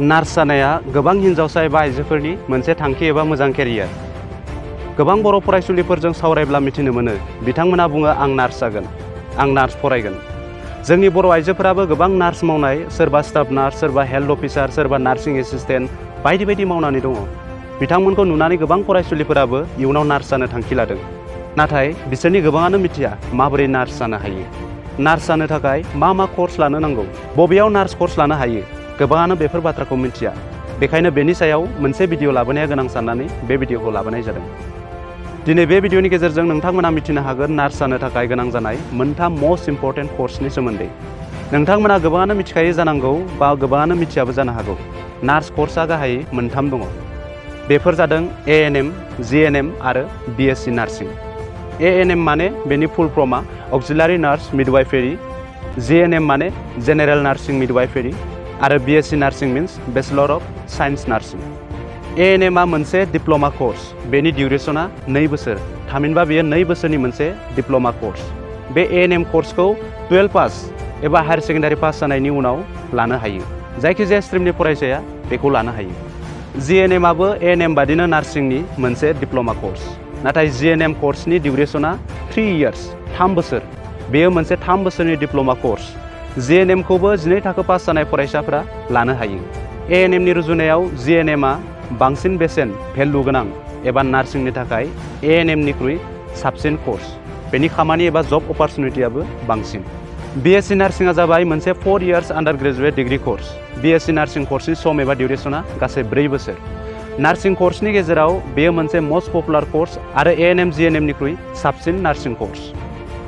Nurse जानाया गोबां हिनजावसा एबा आइजोफोरनि मोनसे थांखि एबा मोजां केरियार। गोबां बर' फरायसुलिफोरजों सावरायब्ला मिथिनो मोनो बिथांमोना बुङो आं नार्स जागोन, आं नार्स फरायगोन। जोंनि बर' आइजोफोराबो गोबां नार्स मावनाय, सोरबा स्टाफ नार्स, सोरबा हेल्थ अफिसार, सोरबा नार्सिं एसिस्टेन्ट बायदि बायदि मावनानै दङ। बिथांमोनखौ नुनानै गोबां फरायसुलिफोराबो इयुनाव नार्स जानो थांखि लादों। नाथाय बिसोरनि गोबाङानो मिथिया माबोरै नार्स जानो हायो। नार्स जानो थाखाय मा कर्स लानो नांगौ, बबेयाव नार्स कर्स लानो हायो, गोबाङानो बेफोर बाथ्राखौ मिथिया। बेखायनो बेनि सायाव मोनसे भिडिअ लाबोनाया गोनां साननानै बे भिडिअखौ लाबोनाय जादों। दिनै बे भिडिअनि गेजेरजों नोंथांमोना मिथिनो हागोन नार्स जानो थाखाय गोनां जानाय मोनथाम मस्ट इम्परटेन्ट कर्सनि सोमोन्दै। नोंथांमोना गोबाङानो मिथिखायो जानांगौ बा गोबाङानो मिथियाबो जानो हागौ। नार्स कर्सआ गाहायै मोनथाम दङ। बेफोर जादों ANM, GNM आरो BSc नार्सिं। ANM माने बेनि फुल फर्मआ अक्सिलारि नार्स मिडवाइफारि, GNM माने जेनेरेल नार्सिं मिडवाइफारि आरो BSc nursing means bachelor of science nursing. ANM आ मोनसे डिप्ल'मा कर्स। बेनि डिउरेसना 2 बोसोर, थामहिनबा बेयो 2 बोसोरनि मोनसे डिप्ल'मा कर्स। बे ANM कर्सखौ 12 पास एबा हायार सेकेन्डारि पास जानायनि उनाव लानो हायो। जायखिजाया स्ट्रिमनि फरायसाया बेखौ लानो हायो। GNM आबो ANM बादिनो नार्सिंनि मोनसे डिप्ल'मा कर्स। नाथाय GNM कर्सनि डिउरेसना 3 इयार्स, 3 बोसोर। बेयो मोनसे 3 बोसोरनि डिप्ल'मा कर्स। GNM खौबो 12 थाखो पास जानाय फरायसाफोरा लानो हायो। ANM नि रुजुनायाव GNM आ बांसिन बेसेन भेलु गोनां एबा नार्सिंनि थाखाय ANM निख्रुइ साबसिन कर्स। बेनि खामानि एबा जब अपरचुनिटियाबो बांसिन। BSc नार्सिंआ जाबाय मोनसे 4 years under graduate degree course. BSc nursing कर्सनि सम एबा डिउरेसना गासै 4 बोसोर। नार्सिं कर्सनि गेजेराव बेयो मोनसे मस्ट पपुलार कर्स आरो ANM GNM निख्रुइ साबसिन नार्सिं कर्स।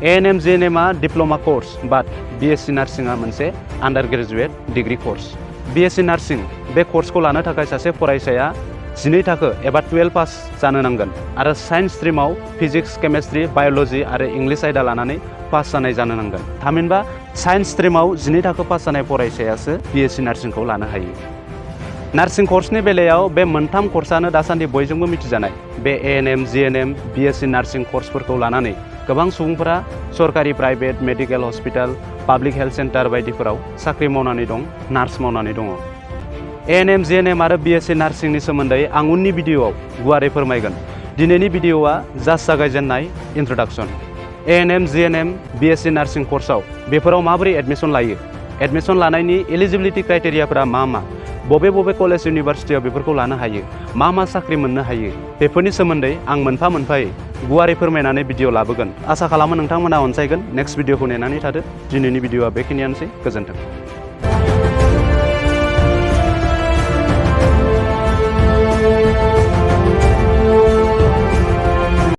ANM GNM आ डिप्ल'मा कर्स, बाट BSc नार्सिंआ मोनसे under graduate degree course. BSc nursing बे कर्सखौ लानो थाखाय सासे फरायसाया 12 थाखो एबा 12 पास जानो नांगोन आरो साइन्स स्ट्रिमाव फिजिक्स, केमेस्ट्रि, बाय'ल'जि आरो इंलिश आयदा लानानै पास जानाय जानो नांगोन। थामहिनबा साइन्स स्ट्रिमाव 12 थाखो पास जानाय फरायसायासो BSc नार्सिंखौ लानो हायो। नार्सिं कर्सनि बेलायाव बे मोनथाम कर्सआनो दासान्दि बयजोंबो मिथिजानाय। बे ANM, GNM, BSc नार्सिं कर्सफोरखौ लानानै गोबां सुबुंफोरा सरकारि, private, medical hospital, public health centre बायदिफोराव साख्रि मावनानै दं, नार्स मावनानै दङ। ANM, GNM आरो BSc नार्सिंनि सोमोन्दै आं उननि भिडिअआव गुवारै फोरमायगोन। दिनैनि भिडिअआ जास्ट जागायजेननाय introduction. ANM, GNM, BSc nursing कर्सआव बेफोराव माबोरै एडमिसन लायो, एडमिसन लानायनि एलिजिबिलिटि क्राइटेरियाफोरा मा, बबे कलेज इउनिभारसिटियाव बेफोरखौ लानो हायो, मा साख्रि मोननो हायो, बेफोरनि सोमोन्दै आं मोनफा मोनफायै गुवारै फोरमायनानै भिडिअ लाबोगोन। आसा खालामो नोंथांमोना अनसायगोन। नेक्स्ट भिडिअखौ नेनानै थादो। दिनैनि भिडिअआ बेखिनियानोसै। गोजोन्थों।